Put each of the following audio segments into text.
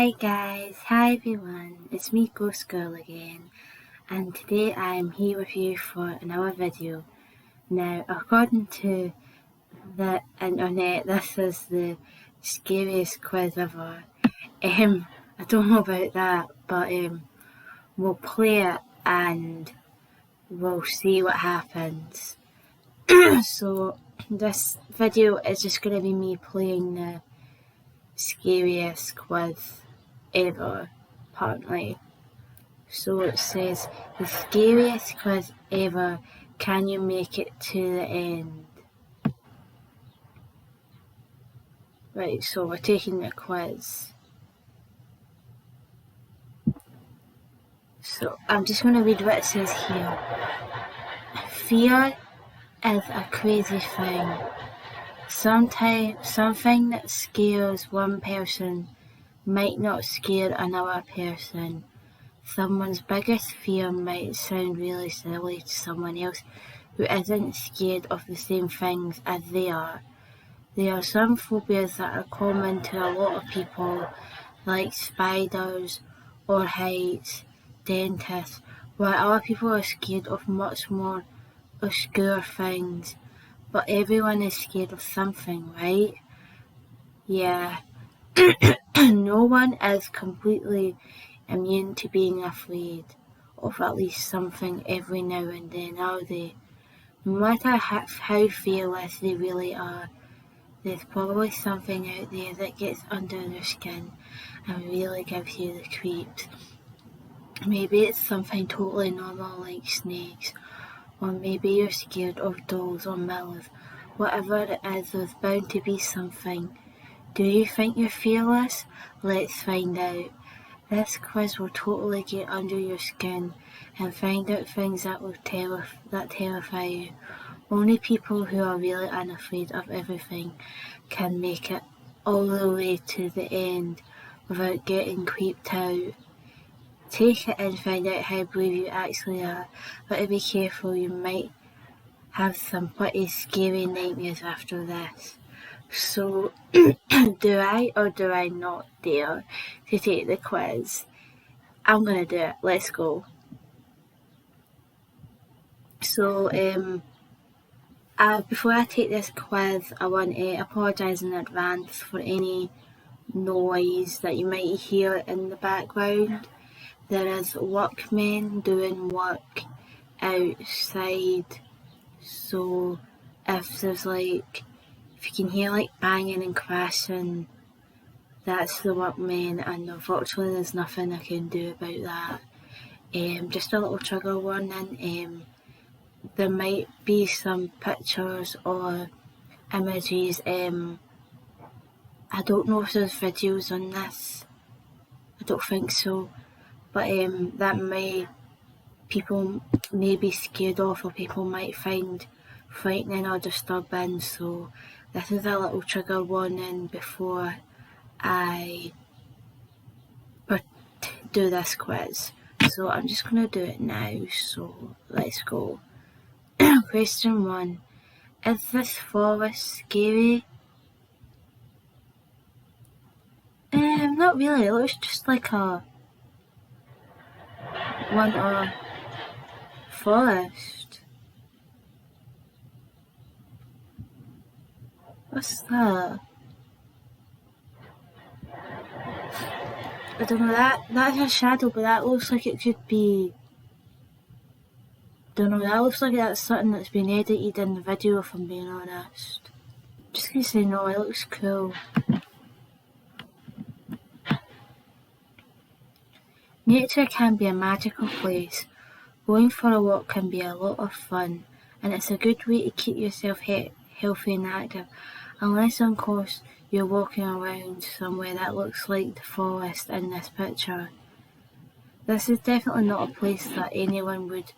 Hi guys, hi everyone, it's me Ghost Girl again, and today I am here with you for another video. Now, according to the internet, this is the scariest quiz ever. I don't know about that, but we'll play it and we'll see what happens. So this video is just going to be me playing the scariest quiz ever, apparently. So it says, the scariest quiz ever, can you make it to the end? Right, so we're taking the quiz. So I'm just going to read what it says here. Fear is a crazy thing. Sometimes something that scares one person might not scare another person. Someone's biggest fear might sound really silly to someone else who isn't scared of the same things as they are. There are some phobias that are common to a lot of people, like spiders or heights, dentists, while other people are scared of much more obscure things. But everyone is scared of something, right? Yeah. No one is completely immune to being afraid of at least something every now and then, are they? No matter how fearless they really are, there's probably something out there that gets under their skin and really gives you the creeps. Maybe it's something totally normal like snakes, or maybe you're scared of dolls or mirrors. Whatever it is, there's bound to be something. Do you think you're fearless? Let's find out. This quiz will totally get under your skin and find out things that will terrify you. Only people who are really unafraid of everything can make it all the way to the end without getting creeped out. Take it and find out how brave you actually are, but be careful, you might have some pretty scary nightmares after this. So, do I or do I not dare to take the quiz? I'm gonna do it. Let's go. So, before I take this quiz, I want to apologise in advance for any noise that you might hear in the background. There is workmen doing work outside, so if you can hear like banging and crashing, that's the workmen, and unfortunately there's nothing I can do about that. Just a little trigger warning, there might be some pictures or images, I don't know if there's videos on this, I don't think so, but that people may be scared of or people might find frightening or disturbing, so this is a little trigger warning before I do this quiz. So I'm just going to do it now, so let's go. Question 1. Is this forest scary? Not really, it looks just like a forest. What's that? I don't know, that's a shadow, but that looks like it could be, don't know, that looks like that's something that's been edited in the video, if I'm being honest. Just gonna say no, it looks cool. Nature can be a magical place. Going for a walk can be a lot of fun, and it's a good way to keep yourself healthy and active, unless of course you're walking around somewhere that looks like the forest in this picture. This is definitely not a place that anyone would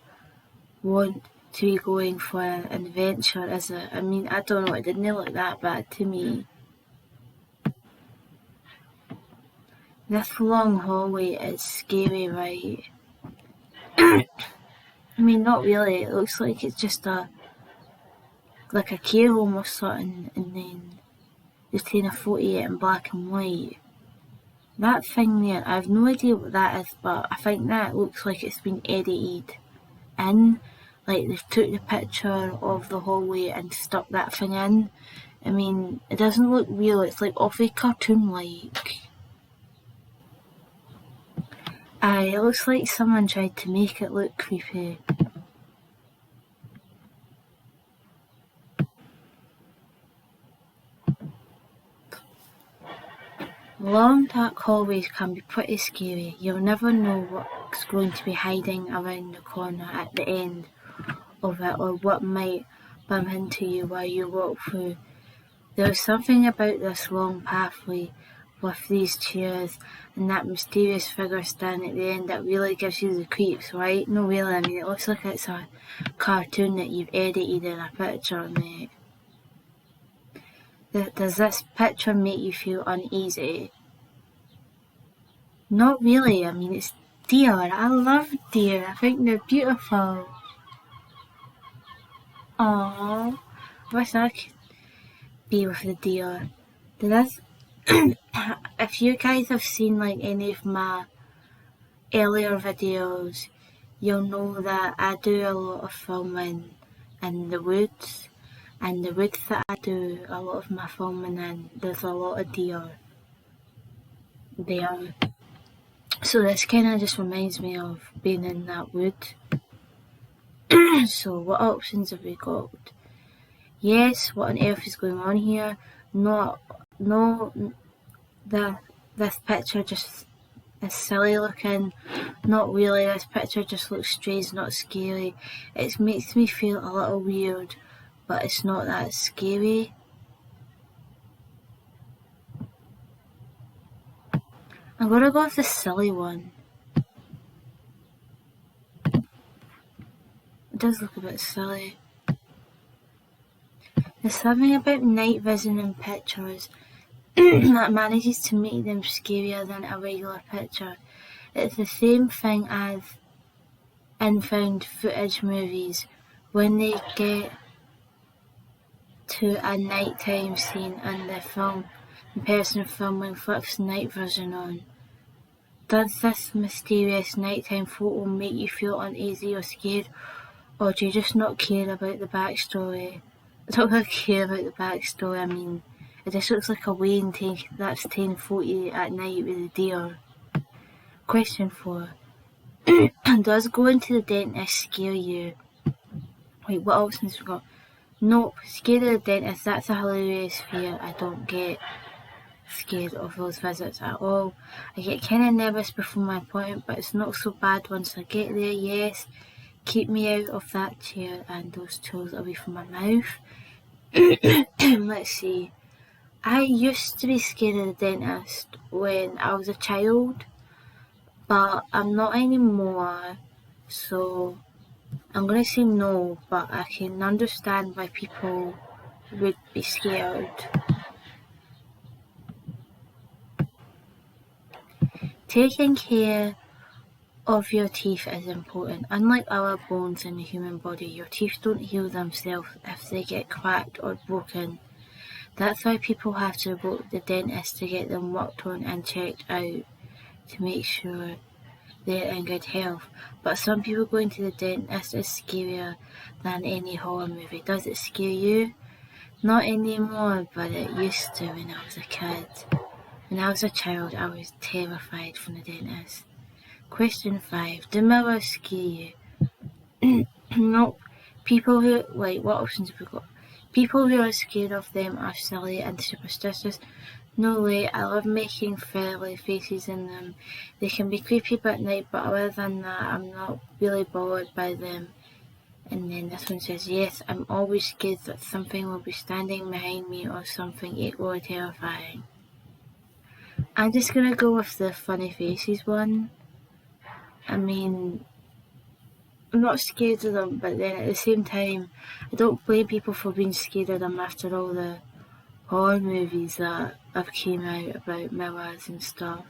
want to be going for an adventure, is it? I mean, I don't know, it didn't look that bad to me. This long hallway is scary, right? I mean, not really, it looks like it's just like a care home or something, and then just taking a photo in black and white. That thing there, I have no idea what that is, but I think that looks like it's been edited in. Like they took the picture of the hallway and stuck that thing in. I mean, it doesn't look real, it's like awfully cartoon-like. Aye, it looks like someone tried to make it look creepy. Long dark hallways can be pretty scary. You'll never know what's going to be hiding around the corner at the end of it or what might bump into you while you walk through. There's something about this long pathway with these chairs and that mysterious figure standing at the end that really gives you the creeps, right? No, really, I mean, it looks like it's a cartoon that you've edited in a picture, mate. Does this picture make you feel uneasy? Not really, I mean, it's deer. I love deer. I think they're beautiful. Aww. I wish I could be with the deer. If you guys have seen like any of my earlier videos, you'll know that I do a lot of filming in the woods, and the woods that I do a lot of my filming in, there's a lot of deer there. So this kind of just reminds me of being in that wood. So what options have we got? Yes, what on earth is going on here? This picture just is silly looking. Not really, this picture just looks strange, not scary. It makes me feel a little weird, but it's not that scary. I'm gonna go with the silly one. It does look a bit silly. There's something about night vision in pictures that manages to make them scarier than a regular picture. It's the same thing as in found footage movies. When they get to a nighttime scene in the film, the person filming flips night vision on. Does this mysterious nighttime photo make you feel uneasy or scared, or do you just not care about the backstory? I don't really care about the backstory, I mean, it just looks like a Wayne that's taking photo at night with a deer. Question 4. Does going to the dentist scare you? Wait, what options have we got? Nope, scared of the dentist, that's a hilarious fear. I don't get scared of those visits at all. I get kinda nervous before my appointment, but it's not so bad once I get there, yes. Keep me out of that chair and those tools away from my mouth. Let's see. I used to be scared of the dentist when I was a child, but I'm not anymore, so I'm gonna say no, but I can understand why people would be scared. Taking care of your teeth is important. Unlike other bones in the human body, your teeth don't heal themselves if they get cracked or broken. That's why people have to go to the dentist to get them worked on and checked out to make sure they're in good health. But some people going to the dentist is scarier than any horror movie. Does it scare you? Not anymore, but it used to when I was a kid. When I was a child, I was terrified from the dentist. Question 5. Do mirrors scare you? Nope. What options have we got? People who are scared of them are silly and superstitious. No way, I love making friendly faces in them. They can be creepy at night, but other than that, I'm not really bothered by them. And then this one says, yes, I'm always scared that something will be standing behind me or something equally terrifying. I'm just gonna go with the funny faces one. I mean, I'm not scared of them, but then at the same time, I don't blame people for being scared of them after all the horror movies that have came out about mirrors and stuff.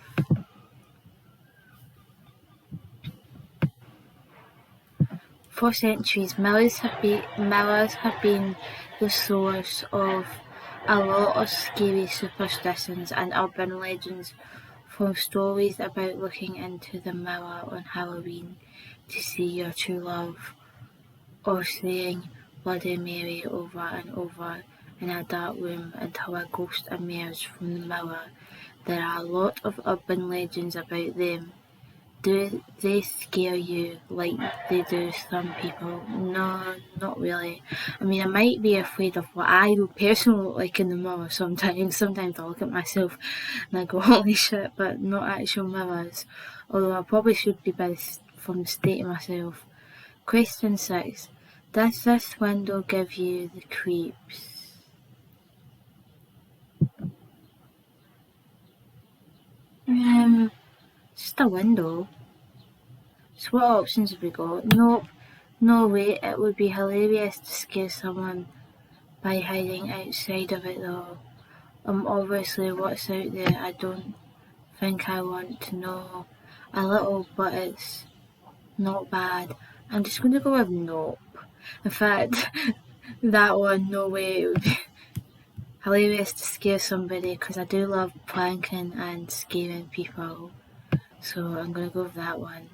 For centuries, mirrors have been the source of a lot of scary superstitions and urban legends from stories about looking into the mirror on Halloween to see your true love, or saying Bloody Mary over and over in a dark room until a ghost emerged from the mirror. There are a lot of urban legends about them. Do they scare you like they do some people? No, not really. I mean, I might be afraid of what I personally look like in the mirror sometimes. Sometimes I look at myself and I go, holy shit, but not actual mirrors. Although I probably should be from the state of myself. Question 6. Does this window give you the creeps? Just a window. So what options have we got? Nope. No way, it would be hilarious to scare someone by hiding outside of it though. Obviously what's out there, I don't think I want to know. A little, but it's not bad. I'm just going to go with nope. In fact, that one, no way, it would be hilarious to scare somebody, because I do love pranking and scaring people. So I'm going to go with that one.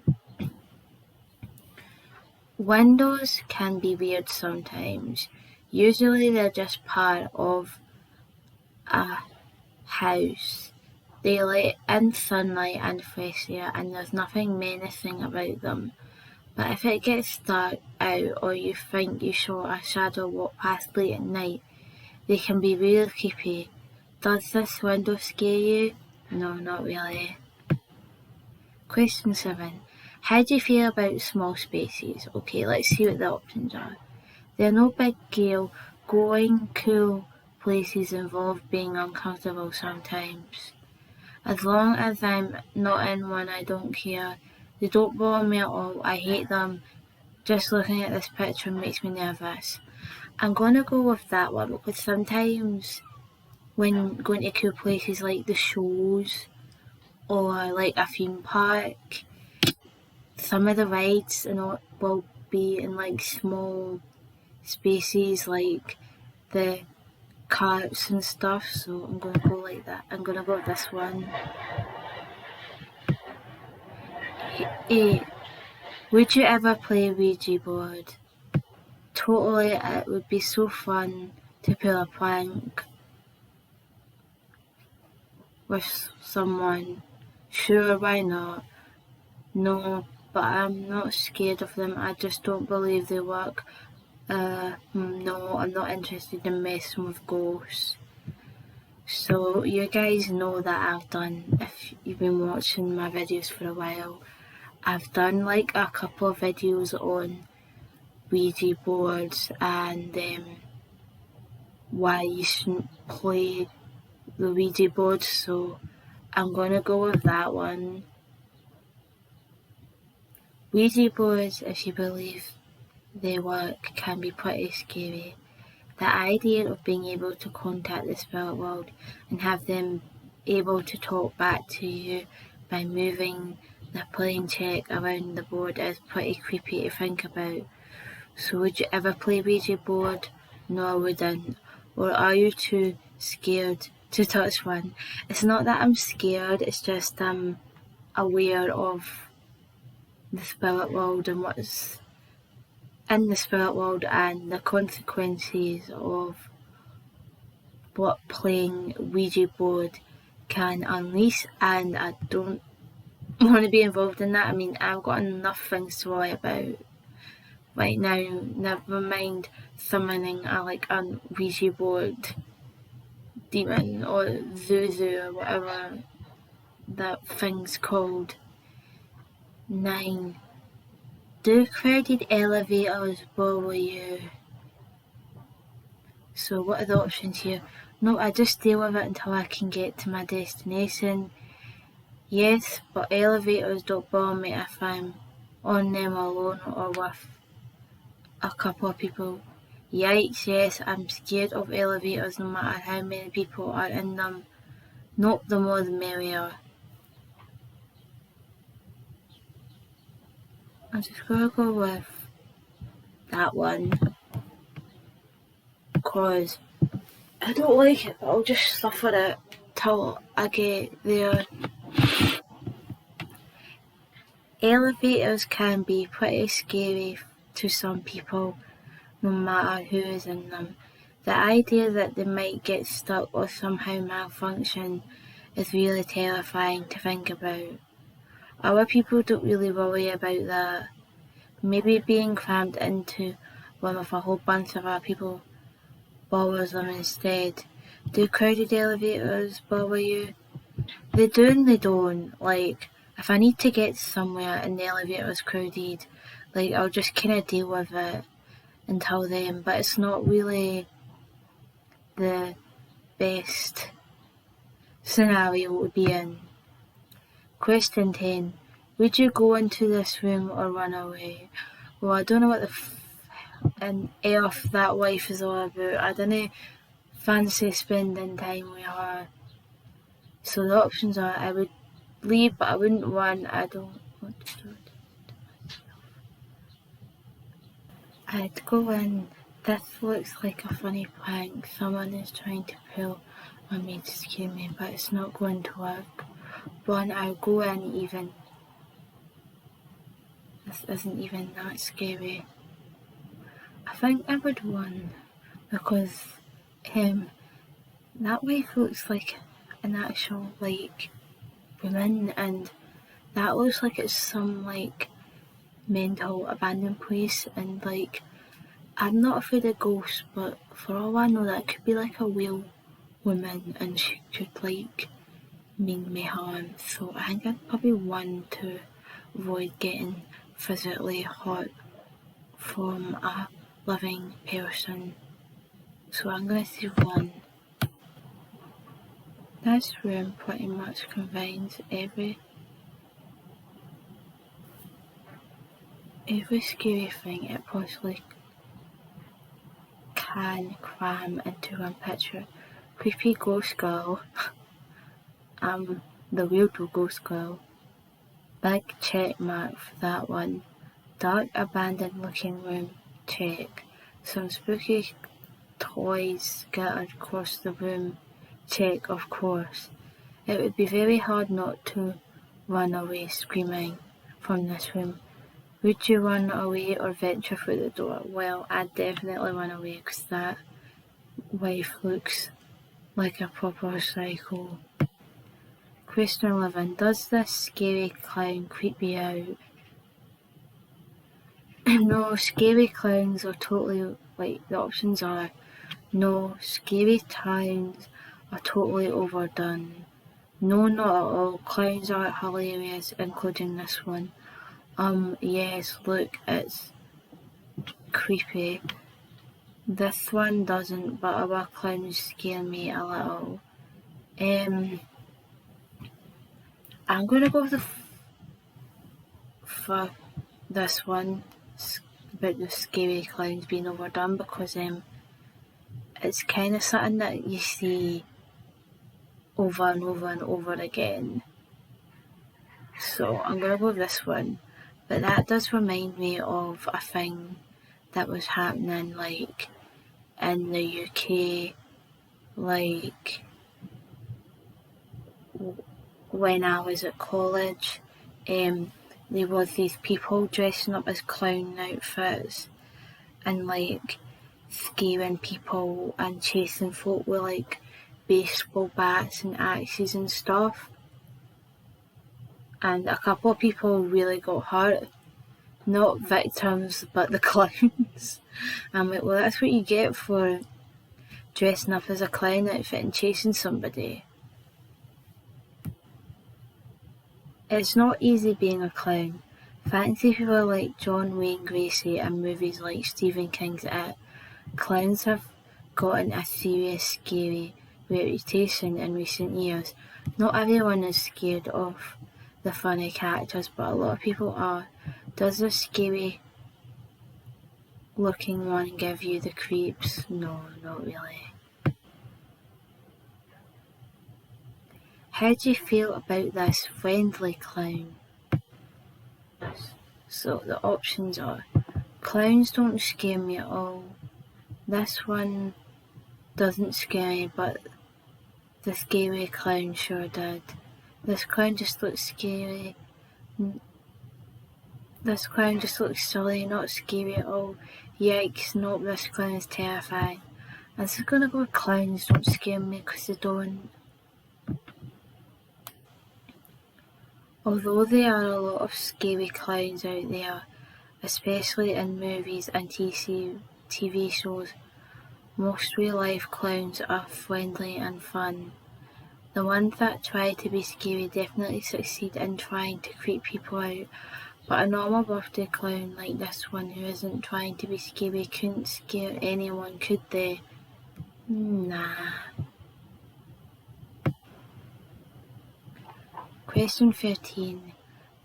Windows can be weird sometimes. Usually they're just part of a house. They let in sunlight and fresh air, and there's nothing menacing about them. But if it gets dark out, or you think you saw a shadow walk past late at night, they can be really creepy. Does this window scare you? No, not really. Question 7. How do you feel about small spaces? Okay, let's see what the options are. They're no big deal. Going cool places involve being uncomfortable sometimes. As long as I'm not in one, I don't care. They don't bother me at all. I hate them. Just looking at this picture makes me nervous. I'm going to go with that one, because sometimes when going to cool places like the shows or like a theme park, some of the rides will be in like small spaces, like the carts and stuff, so I'm going to go like that. I'm going to go with this one. 8. Would you ever play Ouija board? Totally, it would be so fun to pull a prank with someone. Sure, why not? No, but I'm not scared of them. I just don't believe they work. No, I'm not interested in messing with ghosts. So you guys know that I've done, if you've been watching my videos for a while, I've done like a couple of videos on Ouija boards and why you shouldn't play the Ouija board, so I'm going to go with that one. Ouija boards, if you believe they work, can be pretty scary. The idea of being able to contact the spirit world and have them able to talk back to you by moving the plain check around the board is pretty creepy to think about. So would you ever play Ouija board? No, I wouldn't. Or are you too scared to touch one? It's not that I'm scared, it's just I'm aware of the spirit world and what's in the spirit world and the consequences of what playing Ouija board can unleash, and I don't want to be involved in that. I mean, I've got enough things to worry about right now, never mind summoning a Ouija board demon or Zuzu or whatever that thing's called. 9. Do crowded elevators bother you? So what are the options here? No, I just deal with it until I can get to my destination. Yes, but elevators don't bother me if I'm on them alone or with a couple of people. Yikes, yes, I'm scared of elevators no matter how many people are in them. Nope, the more the merrier. I'm just gonna go with that one, because I don't like it, but I'll just suffer it till I get there. Elevators can be pretty scary to some people, no matter who is in them. The idea that they might get stuck or somehow malfunction is really terrifying to think about. Other people don't really worry about that. Maybe being crammed into one with a whole bunch of other people bothers them instead. Do crowded elevators bother you? They do and they don't. Like, if I need to get somewhere and the elevator is crowded, like, I'll just kind of deal with it until then. But it's not really the best scenario to be in. Question 10. Would you go into this room or run away? Well, I don't know what the earth that wife is all about. I didn't fancy spending time with her. So the options are I would leave, but I wouldn't run. I don't want to do it. I'd go in. This looks like a funny prank. Someone is trying to pull on me to scare me, but it's not going to work. One, I'll go in even. This isn't even that scary. I think I would run because that wife looks like an actual like woman, and that looks like it's some like mental abandoned place, and like I'm not afraid of ghosts, but for all I know that could be like a real woman and she could like mean me harm. So I think I'd probably run to avoid getting physically hurt from a living person. So I'm gonna say run. This room pretty much combines every scary thing it possibly can cram into one picture. Creepy ghost girl. The weirdo ghost girl. Big check mark for that one. Dark abandoned looking room, check. Some spooky toys scattered across the room, check, of course. It would be very hard not to run away screaming from this room. Would you run away or venture through the door? Well, I'd definitely run away because that wife looks like a proper psycho. Question 11. Does this scary clown creep you out? No, scary clowns are totally, like, the options are no, scary clowns are totally overdone. No, not at all. Clowns are hilarious, including this one. Yes, look, it's creepy. This one doesn't, but our clowns scare me a little. I'm gonna go for this one about the scary clowns being overdone because it's kind of something that you see over and over and over again. So I'm gonna go with this one. But that does remind me of a thing that was happening like in the UK, like when I was at college. There was these people dressing up as clown outfits and like scaring people and chasing folk with like baseball bats and axes and stuff. And a couple of people really got hurt. Not victims, but the clowns. I'm like, well, that's what you get for dressing up as a clown outfit and chasing somebody. It's not easy being a clown. Fancy people like John Wayne Gacy and movies like Stephen King's It. Clowns have gotten a serious scary reputation in recent years. Not everyone is scared of the funny characters, but a lot of people are. Does the scary looking one give you the creeps? No, not really. How do you feel about this friendly clown? So the options are clowns don't scare me at all. This one doesn't scare me, but the scary clown sure did. This clown just looks scary. This clown just looks silly, not scary at all. Yikes, nope, this clown is terrifying. I'm just gonna go with clowns don't scare me because they don't. Although there are a lot of scary clowns out there, especially in movies and TV shows, most real-life clowns are friendly and fun. The ones that try to be scary definitely succeed in trying to creep people out, but a normal birthday clown like this one who isn't trying to be scary couldn't scare anyone, could they? Nah. Question 13.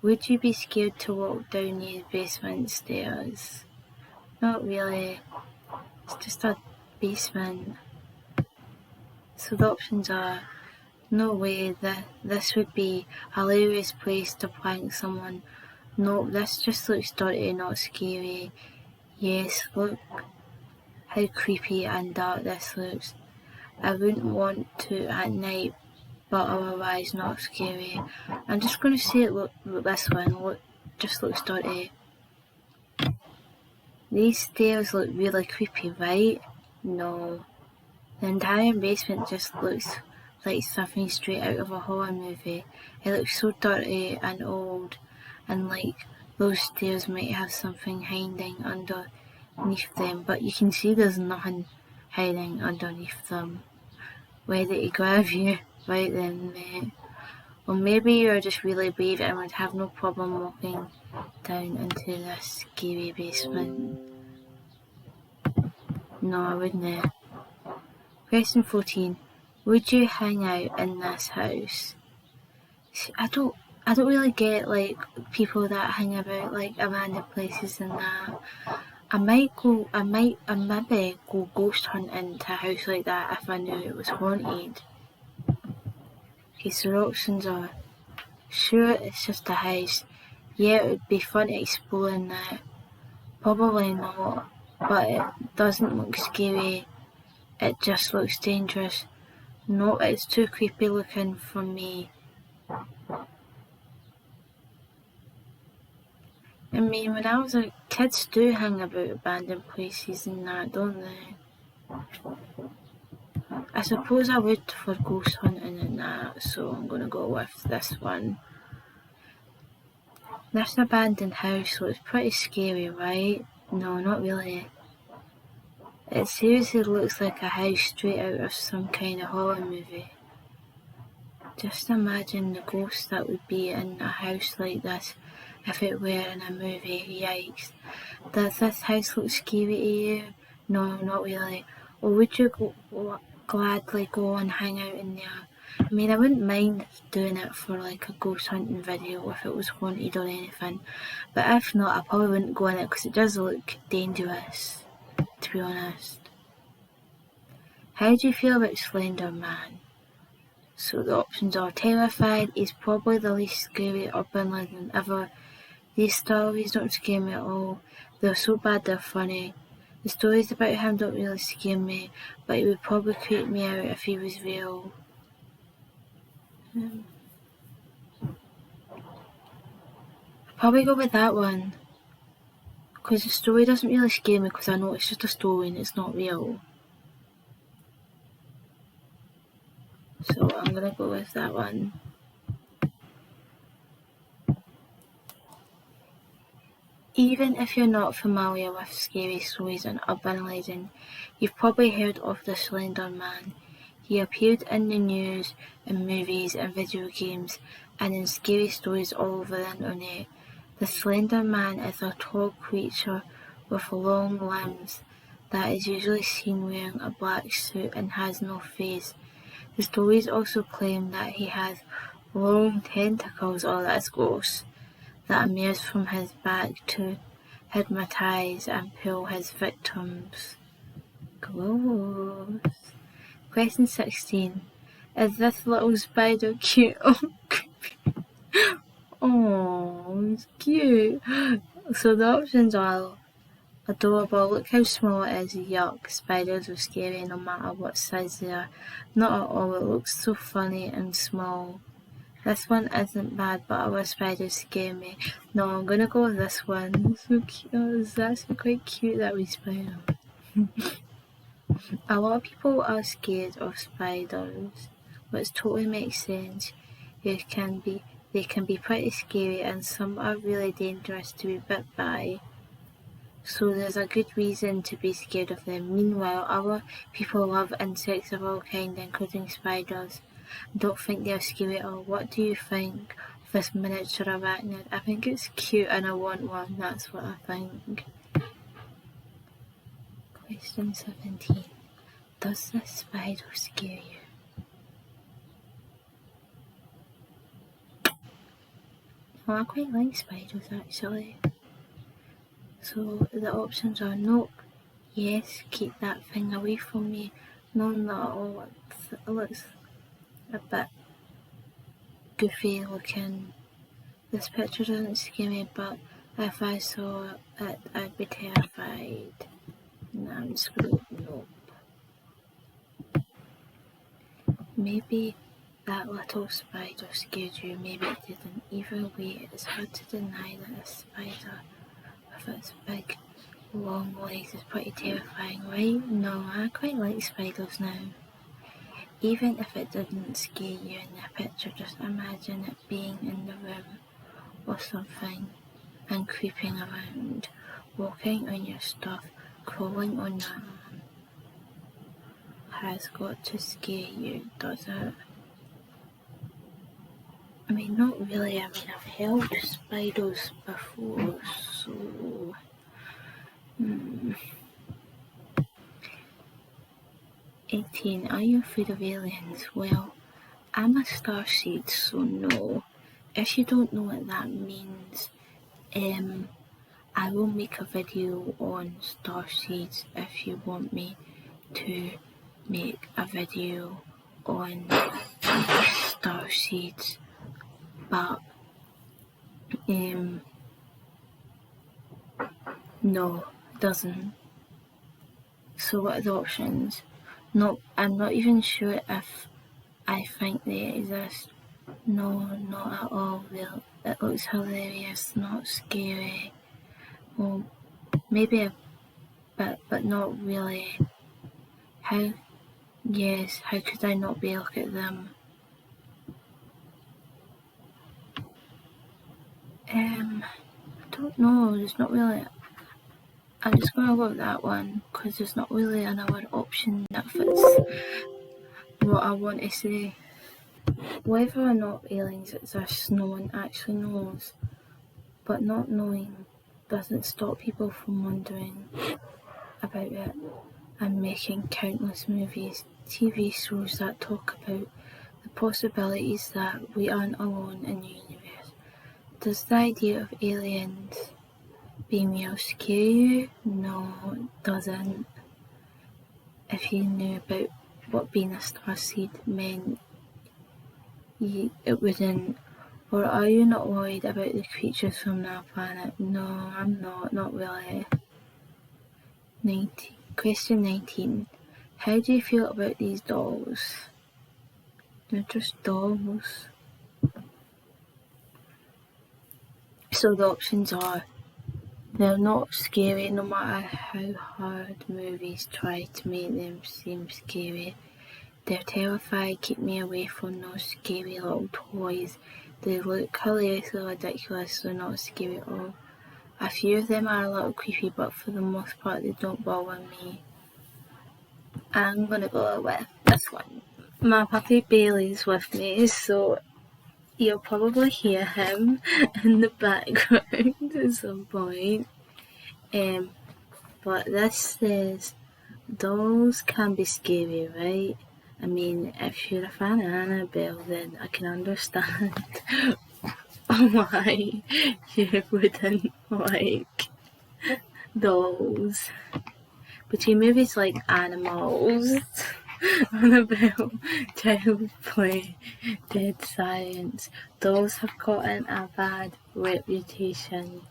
Would you be scared to walk down these basement stairs? Not really. It's just a basement. So the options are, no way, this would be a hilarious place to prank someone. No, this just looks dirty, not scary. Yes, look how creepy and dark this looks. I wouldn't want to at night, but otherwise not scary. I'm just going to say this one just looks dirty. These stairs look really creepy, right? No. The entire basement just looks like something straight out of a horror movie. It looks so dirty and old, and like those stairs might have something hiding underneath them, but you can see there's nothing hiding underneath them. Ready to grab you? Right then, mate. Or maybe you're just really brave and would have no problem walking down into this scary basement. No, I wouldn't. Question 14. Would you hang out in this house? I don't really get like people that hang about like abandoned places and that. I maybe go ghost hunting to a house like that if I knew it was haunted. Okay, so the options are, sure, it's just a house. Yeah, it would be fun to explore in that. Probably not, but it doesn't look scary. It just looks dangerous. No, it's too creepy looking for me. I mean, when I was a kids do hang about abandoned places and that, don't they? I suppose I would for ghost hunting and that, so I'm gonna go with this one. This abandoned house looks pretty scary, right? No, not really. It seriously looks like a house straight out of some kind of horror movie. Just imagine the ghost that would be in a house like this if it were in a movie. Yikes. Does this house look scary to you? No, not really. Or would you gladly go and hang out in there? I mean, I wouldn't mind doing it for like a ghost hunting video if it was haunted or anything. But if not, I probably wouldn't go in it because it does look dangerous, to be honest. How do you feel about Slender Man? So the options are, terrified, he's probably the least scary urban legend ever. These stories don't scare me at all. They're so bad they're funny. The stories about him don't really scare me, but he would probably creep me out if he was real. I'd probably go with that one. Because the story doesn't really scare me because I know it's just a story and it's not real. So I'm gonna go with that one. Even if you're not familiar with scary stories and urban legend, you've probably heard of the Slender Man. He appeared in the news, in movies and video games, and in scary stories all over the internet. The Slender Man is a tall creature with long limbs that is usually seen wearing a black suit and has no face. The stories also claim that he has long tentacles, oh that's gross, that emerge from his back to hypnotize and pull his victims. Gross. Question 16. Is this little spider cute? Oh, it's cute. So the options are, adorable, look how small it is, yuck, spiders are scary no matter what size they are. Not at all, it looks so funny and small. This one isn't bad, but other spiders scare me. No, I'm gonna go with this one. So cute. Oh, it's actually quite cute, that wee spider. A lot of people are scared of spiders, which totally makes sense. They can be pretty scary, and some are really dangerous to be bit by. So there's a good reason to be scared of them. Meanwhile, other people love insects of all kinds, including spiders. Don't think they're scary at all. What do you think of this miniature arachnid? I think it's cute and I want one. That's what I think. Question 17. Does this spider scare you? Well, I quite like spiders actually. So the options are nope, yes, keep that thing away from me, no, not at all, it looks a bit goofy looking. This picture doesn't scare me, but if I saw it, I'd be terrified. No, I'm screwed, nope. Maybe that little spider scared you, maybe it didn't. Either way, it's hard to deny that a spider with its big long legs is pretty terrifying, right? No, I quite like spiders now. Even if it didn't scare you in the picture, just imagine it being in the room or something and creeping around, walking on your stuff, crawling on your arm. Has got to scare you, does it? I mean, not really. I mean, I've held spiders before, so... 18. Are you afraid of aliens? Well, I'm a starseed, so no. If you don't know what that means, I will make a video on starseeds if you want me to make a video on starseeds, but no, it doesn't. So what are the options? No, I'm not even sure if I think they exist. No, not at all. It looks hilarious, not scary. Well, maybe a bit, but not really. How? Yes, how could I not be? Look at them. I don't know. There's not really. I'm just gonna go with that one because there's not really another option that fits what I want to say. Whether or not aliens exist, no one actually knows. But not knowing doesn't stop people from wondering about it and making countless movies, TV shows that talk about the possibilities that we aren't alone in the universe. Does the idea of aliens being real scare you? No, it doesn't. If you knew about what being a starseed meant, it wouldn't. Or are you not worried about the creatures from that planet? No, I'm not really. 19. Question 19. How do you feel about these dolls? They're just dolls. So the options are, they're not scary no matter how hard movies try to make them seem scary. They're terrified, keep me away from those scary little toys. They look hilariously ridiculous, they're not scary at all. A few of them are a little creepy, but for the most part they don't bother me. I'm gonna go with this one. My puppy Bailey's with me, so you'll probably hear him in the background at some point. But this says, dolls can be scary, right? I mean, if you're a fan of Annabelle, then I can understand why you wouldn't like dolls. Between movies like Animals, Annabelle, Child Play, Dead Science, dolls have gotten a bad reputation,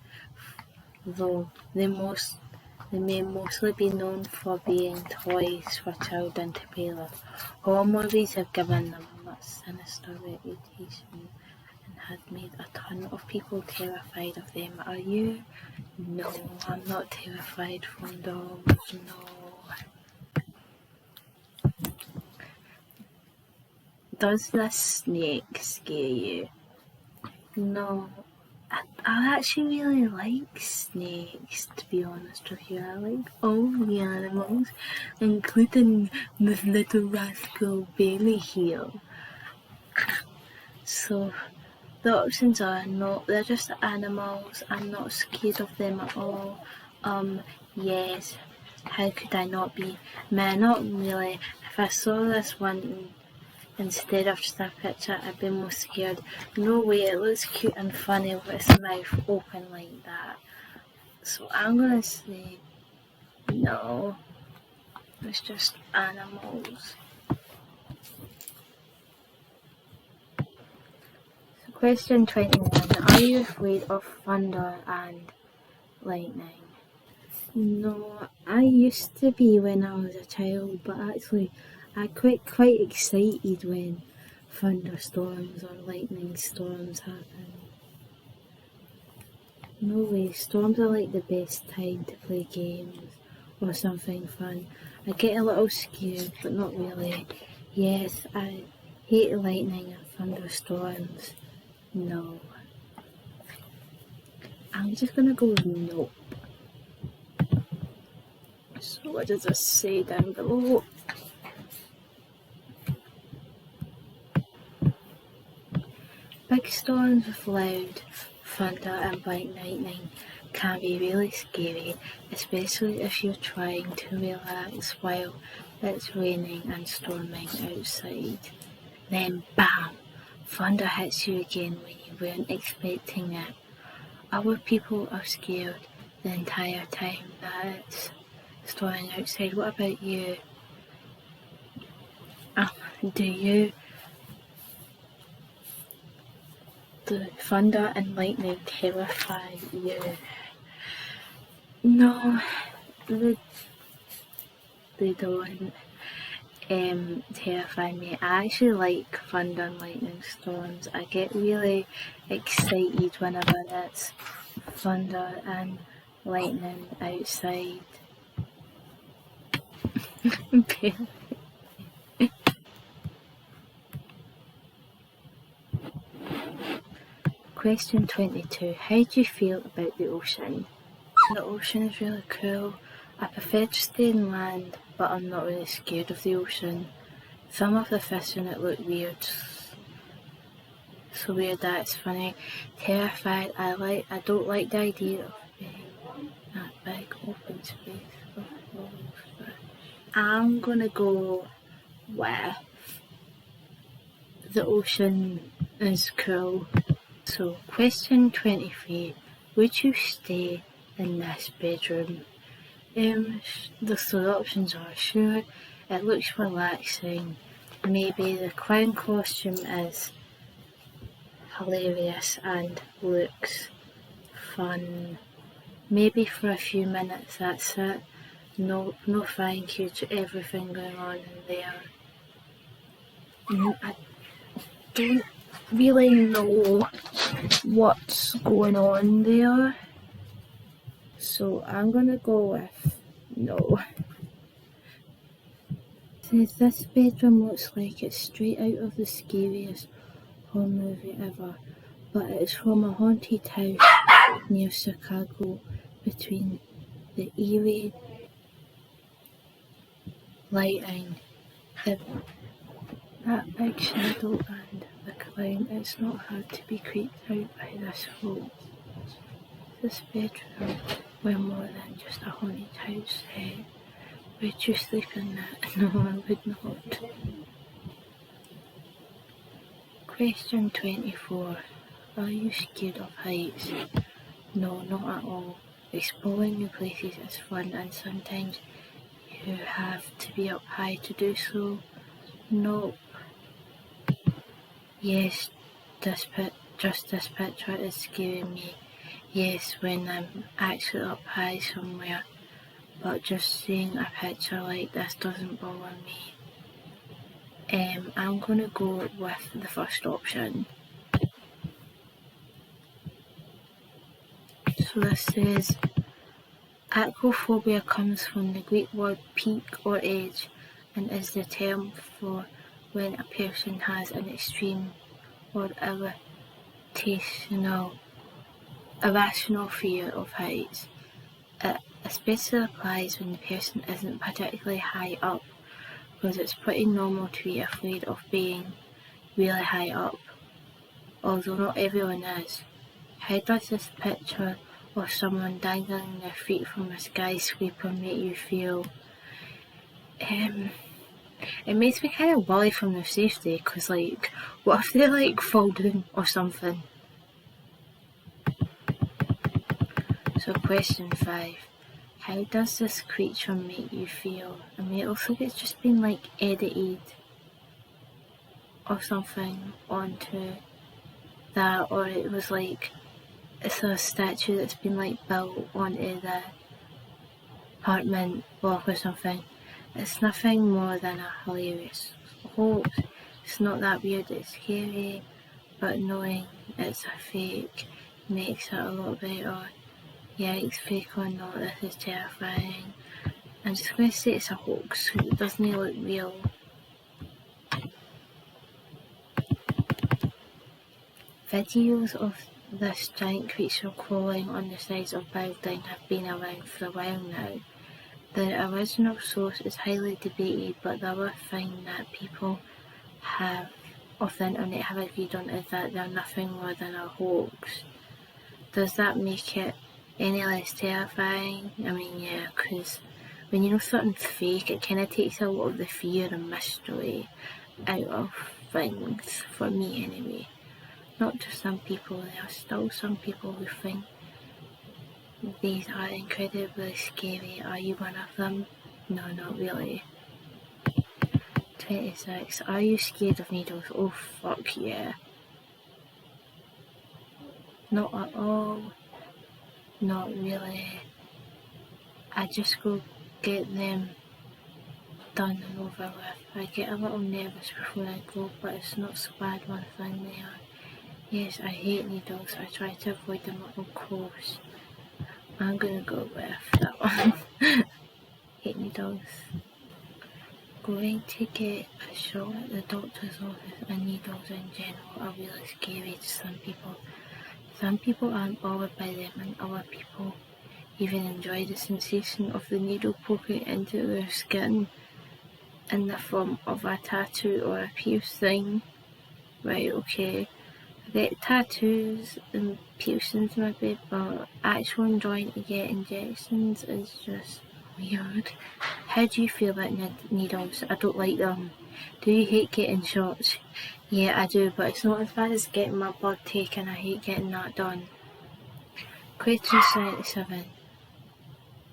though they may mostly be known for being toys for children to play with. Horror movies have given them a sinister reputation and has made a ton of people terrified of them. Are you? No, I'm not terrified from dogs, no. Does this snake scare you? No. I actually really like snakes, to be honest with you. I like all the animals, including this little rascal Bailey here. So the options are no, they're just animals. I'm not scared of them at all. Yes. How could I not be? Man, not really. If I saw this one instead of just a picture, I'd be more scared. No way, it looks cute and funny with its mouth open like that. So I'm gonna say no. It's just animals. So question 21. Are you afraid of thunder and lightning? No, I used to be when I was a child, but actually I quite excited when thunderstorms or lightning storms happen. No way, storms are like the best time to play games or something fun. I get a little scared, but not really. Yes, I hate lightning and thunderstorms. No. I'm just gonna go with no. So what does this say down below? Big storms with loud thunder and bright lightning can be really scary, especially if you're trying to relax while it's raining and storming outside. Then bam! Thunder hits you again when you weren't expecting it. Other people are scared the entire time that it's storming outside. What about you? Do you? Do thunder and lightning terrify you? No, they don't terrify me. I actually like thunder and lightning storms. I get really excited whenever it's thunder and lightning outside. Question 22. How do you feel about the ocean? The ocean is really cool. I prefer to stay in land, but I'm not really scared of the ocean. Some of the fish in it look weird. So weird that it's funny. Terrified, I don't like the idea of being that big open space of fish. I'm gonna go with the ocean is cool. So question 23. Would you stay in this bedroom? The options are sure, it looks relaxing, maybe the clown costume is hilarious and looks fun, maybe for a few minutes, that's it. No thank you to everything going on in there. I don't really know what's going on there, so I'm gonna go with no. Says this bedroom looks like it's straight out of the scariest horror movie ever, but it's from a haunted house near Chicago between the eerie lighting, that big shadow and the clown. It's not hard to be creeped out by this folk. This bedroom were more than just a haunted house set. Would you sleep in it? No, I would not. Question 24. Are you scared of heights? No, not at all. Exploring new places is fun and sometimes you have to be up high to do so. Nope. Yes, this picture is scaring me. Yes, when I'm actually up high somewhere. But just seeing a picture like this doesn't bother me. I'm going to go with the first option. So this says, acrophobia comes from the Greek word peak or edge and is the term for when a person has an extreme or irrational fear of heights. It especially applies when the person isn't particularly high up, because it's pretty normal to be afraid of being really high up, although not everyone is. How does this picture of someone dangling their feet from a skyscraper make you feel? It makes me kind of worry from their safety, because what if they fall down or something? So question 5. How does this creature make you feel? I mean, it looks like it's just been edited or something onto that, or it was it's a statue that's been built onto the apartment block or something. It's nothing more than a hilarious hoax. It's not that weird, it's scary, but knowing it's a fake makes it a lot better. Yikes, fake or not, this is terrifying. I'm just going to say it's a hoax, it doesn't look real. Videos of this giant creature crawling on the sides of buildings have been around for a while now. The original source is highly debated, but the other thing that people of the internet have agreed on is that they're nothing more than a hoax. Does that make it any less terrifying? I mean, yeah, because when you know something's fake, it kind of takes a lot of the fear and mystery out of things, for me anyway. Not just some people, there are still some people who think these are incredibly scary. Are you one of them? No, not really. 26. Are you scared of needles? Oh fuck yeah. Not at all. Not really. I just go get them done and over with. I get a little nervous before I go, but it's not so bad once I'm there. Yes, I hate needles. I try to avoid them at all costs. I'm gonna go with that one. Hate needles. Going to get a shot at the doctor's office and needles in general are really scary to some people. Some people aren't bothered by them, and other people even enjoy the sensation of the needle poking into their skin in the form of a tattoo or a piercing. Right, okay. I get tattoos and piercings maybe, but actual enjoying to get injections is just weird. How do you feel about needles? I don't like them. Do you hate getting shots? Yeah, I do, but it's not as bad as getting my blood taken. I hate getting that done. Question 77.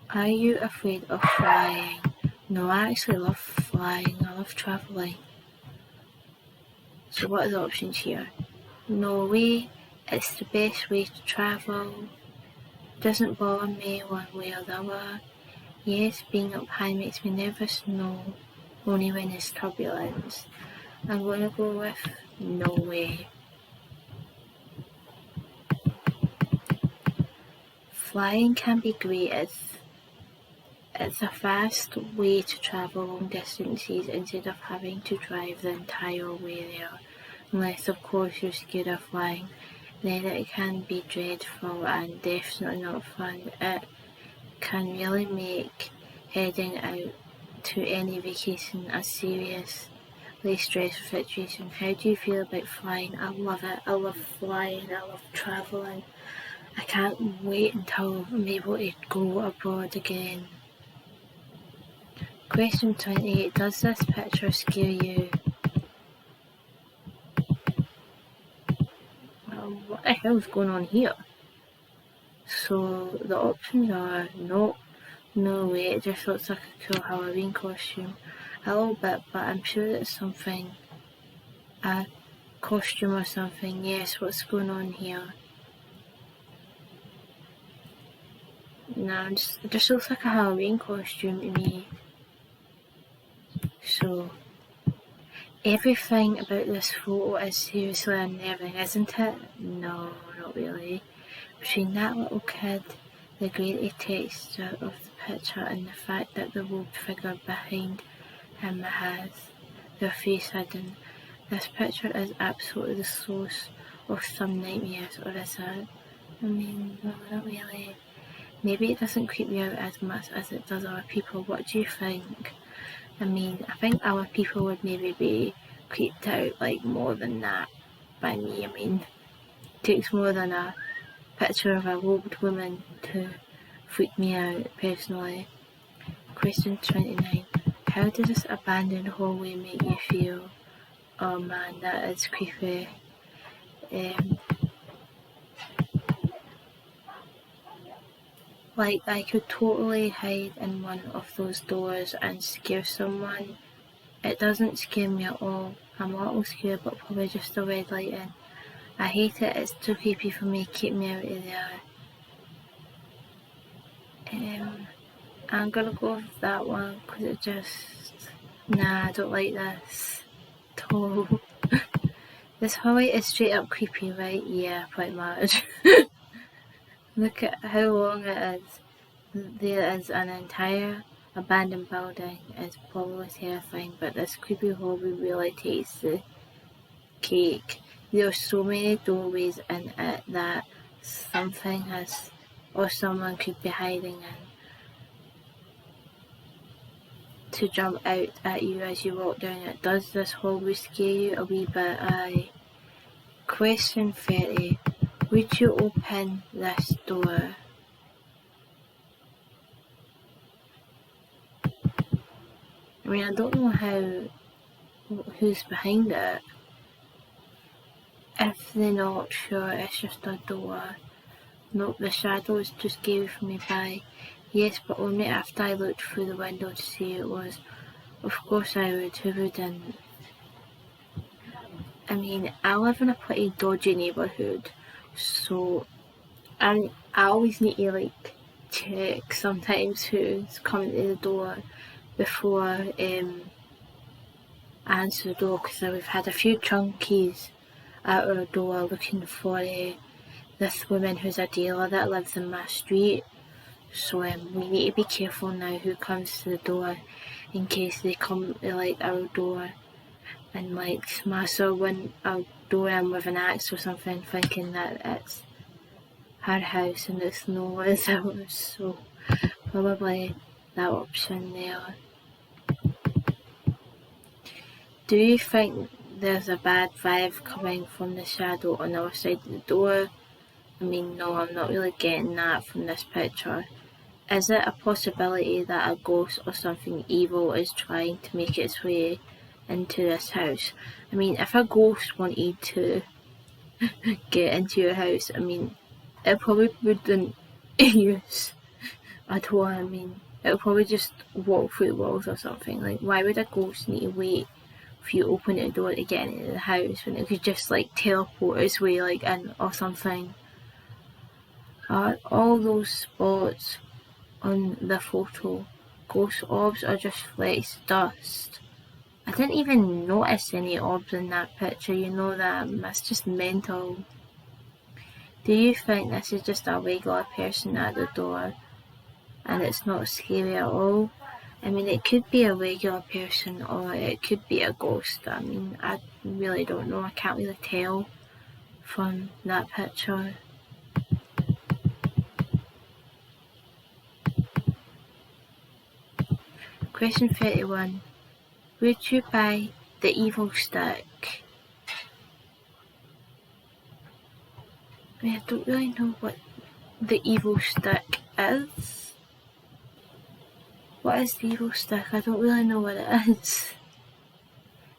Are you afraid of flying? No, I actually love flying. I love travelling. So what are the options here? No way, it's the best way to travel. Doesn't bother me one way or the other. Yes, being up high makes me nervous. No, only when there's turbulence. I'm going to go with no way. Flying can be great. It's a fast way to travel long distances instead of having to drive the entire way there. Unless of course you're scared of flying, then it can be dreadful and definitely not fun. It can really make heading out to any vacation a seriously stressful situation. How do you feel about flying? I love it. I love flying. I love travelling. I can't wait until I'm able to go abroad again. Question 28. Does this picture scare you? What the hell's going on here? So the options are no way, it just looks like a cool Halloween costume. A little bit, but I'm sure it's something, a costume or something. Yes, what's going on here? No, it just looks like a Halloween costume to me. So, Everything about this photo is seriously unnerving, isn't it? No, not really. Between that little kid, the grainy texture of the picture, and the fact that the robed figure behind him has their face hidden, this picture is absolutely the source of some nightmares, or is it? I mean, no, not really. Maybe it doesn't creep me out as much as it does other people. What do you think? I mean, I think other people would maybe be creeped out like more than that by me. I mean, it takes more than a picture of a robed woman to freak me out personally. Question 29. How does this abandoned hallway make you feel? Oh man, that is creepy. Like I could totally hide in one of those doors and scare someone. It doesn't scare me at all. I'm a little scared, but probably just the red lighting. I hate it, it's too creepy for me, keep me out of there. I'm gonna go with that one, because it just... Nah, I don't like this at all. This hallway is straight up creepy, right? Yeah, pretty much. Look at how long it is. There is an entire abandoned building. It's probably terrifying, but this creepy hallway really takes the cake. There are so many doorways in it that something has, or someone could be hiding in to jump out at you as you walk down it. Does this hallway scare you a wee bit? Aye. Question 30. Would you open this door? I mean, I don't know who's behind it. If they're not sure, it's just a door. Nope, the shadow is too scary for me. Bye. Yes, but only after I looked through the window to see who it was. Of course I would, who wouldn't? I mean, I live in a pretty dodgy neighbourhood, so I always need to like check sometimes who's coming to the door before I answer the door, because we've had a few chunkies at our door looking for this woman who's a dealer that lives in my street. So we need to be careful now who comes to the door, in case they come to like our door and like smash our door in with an axe or something, thinking that it's her house and it's not, it's ours. So probably that option there. Do you think there's a bad vibe coming from the shadow on our side of the door? I mean, no, I'm not really getting that from this picture. Is it a possibility that a ghost or something evil is trying to make its way into this house? I mean, if a ghost wanted to get into your house, I mean, it probably wouldn't use a door. I mean, it would probably just walk through the walls or something. Like, why would a ghost need to wait for you to open the door to get into the house when it could just like teleport its way like in or something? All those spots on the photo ghost orbs or just flecks dust? I didn't even notice any orbs in that picture, you know that? That's just mental. Do you think this is just a regular person at the door and it's not scary at all? I mean, it could be a regular person or it could be a ghost. I mean, I really don't know. I can't really tell from that picture. Question 31. Would you buy the evil stick? I mean, I don't really know what the evil stick is. What is the evil stick? I don't really know what it is.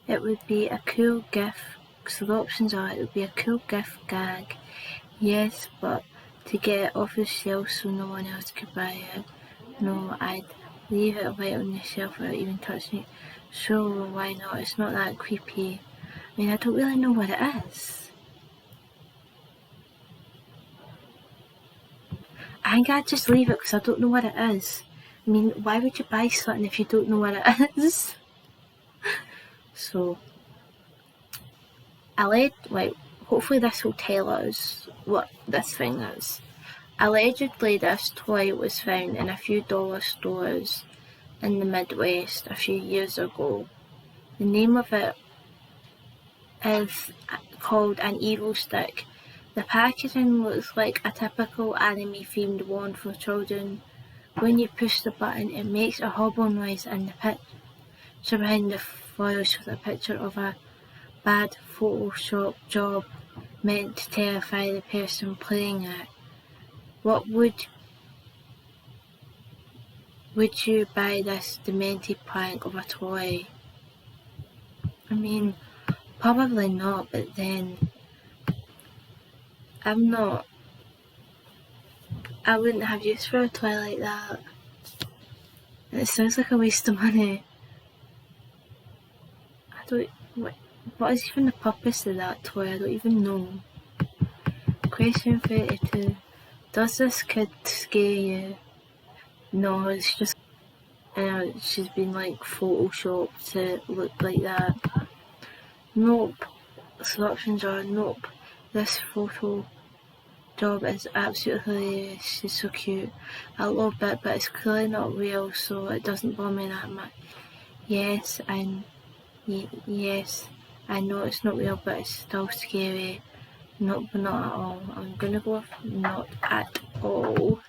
It would be a cool gift. So the options are, it would be a cool gift gag. Yes, but to get it off the shelf so no one else could buy it. No, I'd leave it right on the shelf without even touching it. Sure, why not? It's not that creepy. I mean, I don't really know what it is. I think I'd just leave it because I don't know what it is. I mean, why would you buy something if you don't know what it is? So, hopefully this will tell us what this thing is. Allegedly, this toy was found in a few dollar stores in the Midwest a few years ago. The name of it is called an evil stick. The packaging looks like a typical anime-themed wand for children. When you push the button, it makes a horrible noise, and the picture behind the foil shows a picture of a bad Photoshop job meant to terrify the person playing it. What would you buy this demented prank of a toy? I mean, probably not, but then I wouldn't have use for a toy like that. And it sounds like a waste of money. What is even the purpose of that toy? I don't even know. Question 32. Does this kid scare you? No, it's just she's been photoshopped to look like that. Nope. Selections are nope. This photo job is absolutely hilarious. She's so cute. A little bit, but it's clearly not real, so it doesn't bother me that much. Yes, I know it's not real, but it's still scary. Nope, not at all. I'm gonna go with not at all.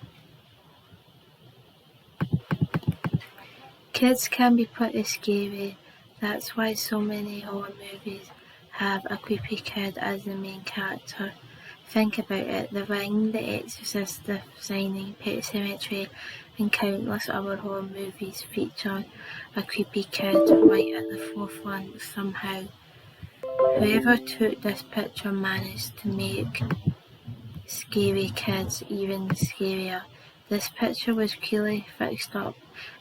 Kids can be pretty scary. That's why so many horror movies have a creepy kid as the main character. Think about it. The Ring, The Exorcist, The Shining, Pet Sematary, and countless other horror movies feature a creepy kid right at the forefront somehow. Whoever took this picture managed to make scary kids even scarier. This picture was clearly fixed up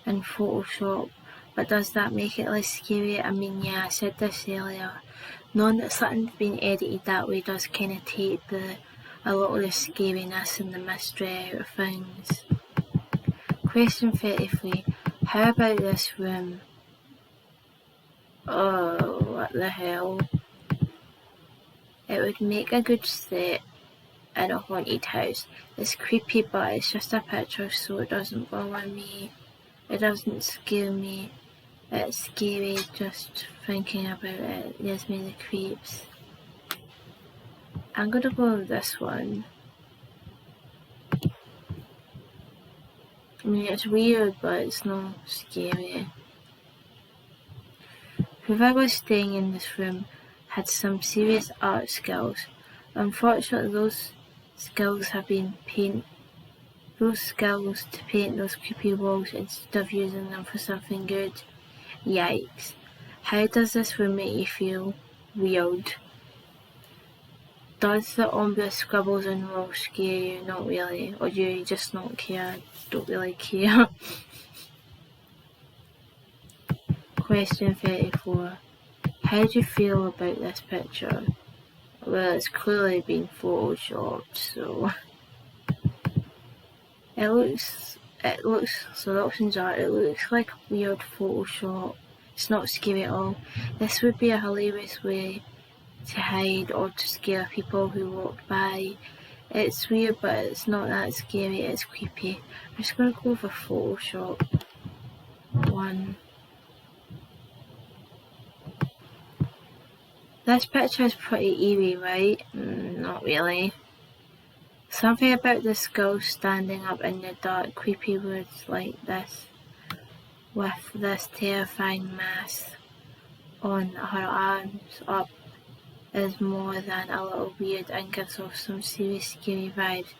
in Photoshop, but does that make it less scary? I mean, yeah, I said this earlier. Knowing that something's been edited that way does kind of take a lot of the scariness and the mystery out of things. Question 33. How about this room? Oh, what the hell? It would make a good set in a haunted house. It's creepy, but it's just a picture, so it doesn't bother me. It doesn't scare me. It's scary just thinking about it. It gives me the creeps. I'm gonna go with this one. I mean, it's weird, but it's not scary. Whoever was staying in this room had some serious art skills. Unfortunately, those skills to paint those creepy walls instead of using them for something good. Yikes. How does this room make you feel? Weird. Does the ominous scribbles and walls scare you? Not really. Or do you just not care? Don't really care. Question 34. How do you feel about this picture? Well, it's clearly been photoshopped, so it looks so the options are it looks like a weird Photoshop. It's not scary at all. This would be a hilarious way to hide or to scare people who walk by. It's weird, but it's not that scary. It's creepy. I'm just gonna go for Photoshop one. This picture is pretty eerie, right? Not really. Something about the skull standing up in the dark, creepy woods like this, with this terrifying mask on her arms up, is more than a little weird and gives off some serious scary vibes.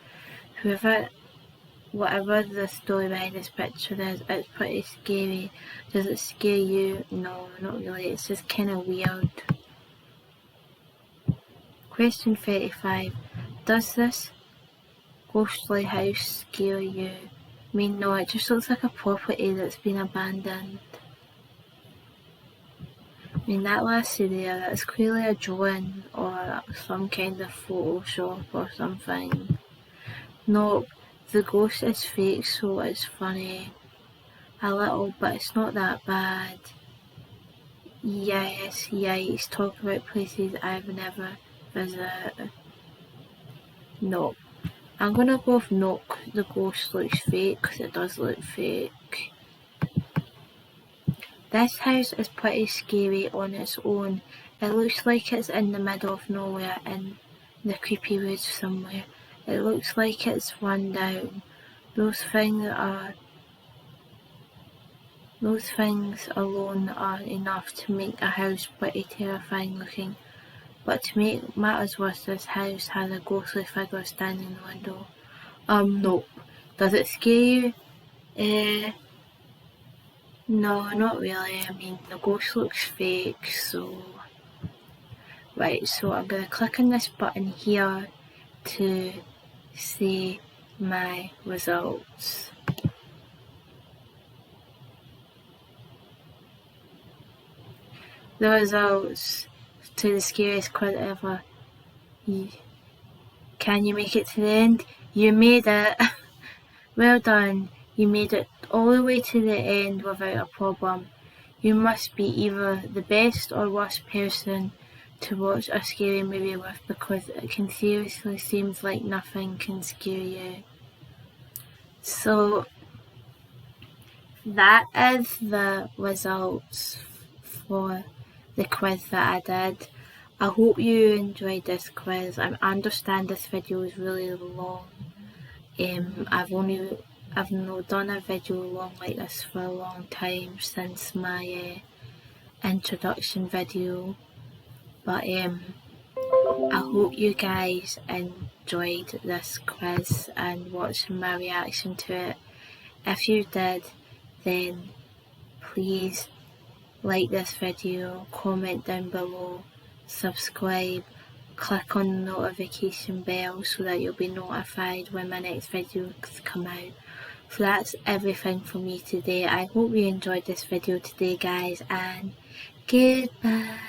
Whatever the story behind this picture is, it's pretty scary. Does it scare you? No, not really. It's just kind of weird. Question 35. Does this ghostly house scare you? I mean, no, it just looks like a property that's been abandoned. I mean, that last area, that's clearly a drawing or some kind of Photoshop or something. Nope, the ghost is fake, so it's funny. A little, but it's not that bad. Yes, yikes, talk about places I've never visited. No. I'm gonna go with no, the ghost looks fake, because it does look fake. This house is pretty scary on its own. It looks like it's in the middle of nowhere in the creepy woods somewhere. It looks like it's run down. Those things alone are enough to make a house pretty terrifying looking. But to make matters worse, this house has a ghostly figure standing in the window. No. Does it scare you? No, not really. I mean, the ghost looks fake, so... Right, so I'm going to click on this button here to see my results. The results to the scariest quiz ever. Can you make it to the end? You made it! Well done. You made it all the way to the end without a problem. You must be either the best or worst person to watch a scary movie with, because it can seriously seems like nothing can scare you. So that is the results for the quiz that I did. I hope you enjoyed this quiz. I understand this video is really long. I've not done a video long like this for a long time, since my introduction video, but I hope you guys enjoyed this quiz and watching my reaction to it. If you did, then please like this video, comment down below, subscribe, click on the notification bell so that you'll be notified when my next videos come out. So that's everything for me today. I hope you enjoyed this video today, guys, and goodbye.